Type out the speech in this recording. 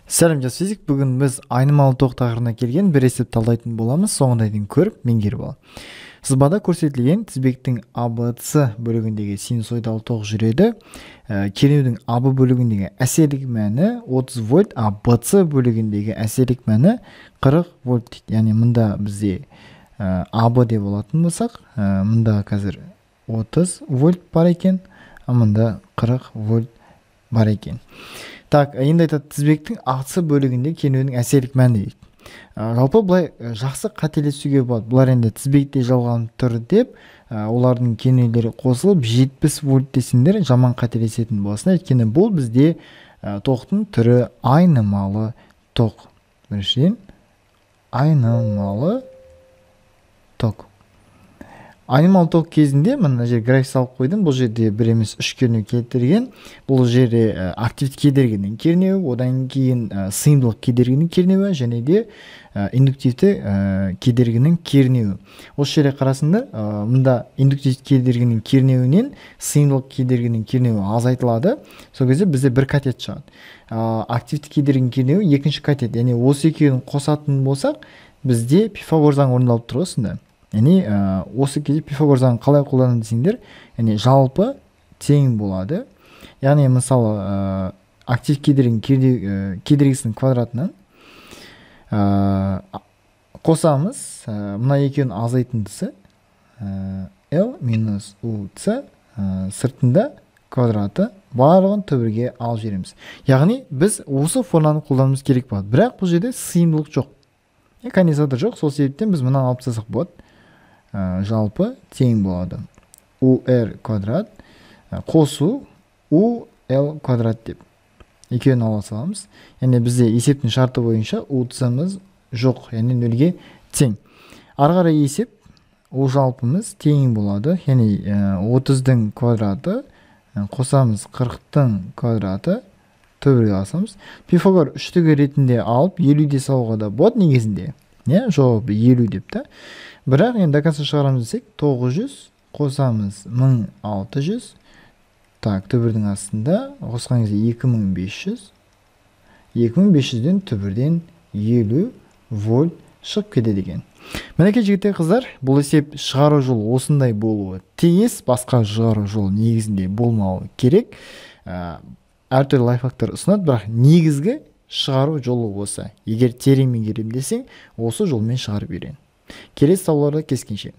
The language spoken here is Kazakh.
Сәлем жас физик, бүгін біз айнымалы тоқ тақырыбына келген бір есеп талдайтын боламыз, соңына дейін көріп меңгеріп ал. Сызбада көрсетілген тізбектің ABC бөлігіндегі синусоидалы тоқ жүреді. Кернеудің AB бөлігіндегі әсерлік мәні 30 вольт, а BC бөлігіндегі әсерлік мәні 40 вольт дейді. Яғни мұнда бізде AB деп болатын болсақ, мұнда қазір 30 вольт бар екен, а мұнда 40 вольт бар екен. Так, енді айтады тізбектің AC бөлігінде кернеудің әсерлік мәні дейді. Жалпы бұлай жақсы қателесуге болады. Бұлар енді тізбекте жалғанып тұр деп, олардың кернеулері қосылып 70 вольт десеңдер жаман қателесетін боласың. Өйткені бұл бізде тоқтың түрі айнымалы тоқ. Біріншіден айнымалы тоқ. Айнымалы тоқ кезінде мына жер график салып қойдым. Бұл жерде бір емес 3 кернеу келтірген. Бұл жерде активті кедергінің кернеуі, одан кейін сыйымдылық кедергінің кернеуі және де индуктивті кедергінің кернеуі. Осы жерде қарасында, мұнда индуктивті кедергінің кернеуінен сыйымдылық кедергінің кернеуі азайтылады. Сол кезде бізде бір катет шығады. Активті кедергінің кернеуі екінші катет. Яғни осы екеуін қосатын болсақ, бізде Пифагор заңы орындалып тұр осында. Яғни осы кезде Пифагор заңын қалай қолданады десеңдер, яғни жалпы тең болады. Яғни мысалы актив кедергінің кедергісінің квадратынан қосамыз, мына екеуін азайтындысы L минус UC сыртында квадраты барлығын түбірге алып жібереміз. Яғни біз осы формуланы қолдануымыз керек болады. Бірақ бұл жерде сыйымдылық жоқ. Конденсатор жоқ, сол себептен біз мынаны алып тастасақ болады. Жалпы тең болады. UR квадрат қосу UL квадрат деп. Екеуін ала саламыз. Яғни бізде есептің шарты бойынша UC-мыз жоқ, яғни нөлге тең. Ары қарай есеп, U жалпымыз тең болады. Яғни 30-дың квадраты қосамыз 40-дың квадраты төбірге алсамыз. Пифагор үштігі ретінде алып 50-де салуға да болады негізінде. Жауабы 50 деп та. Бірақ енді доказательно шығарамыз десек, 900 қосамыз 1600. Так, түбірдің астында қосқан кезде 2500. 2500-ден түбірден 50 вольт шығып кетеді екен. Мінекей жігіттер қыздар, бұл есеп шығару жолы осындай болуы тиіс, басқа шығару жолы негізінде болмауы керек. Әртүрлі лайфхактар ұсынады, бірақ негізгі шығару жолы осы. Егер терең меңгерем десең, осы жолмен шығарып берейін. Келесі сауларда кескенше.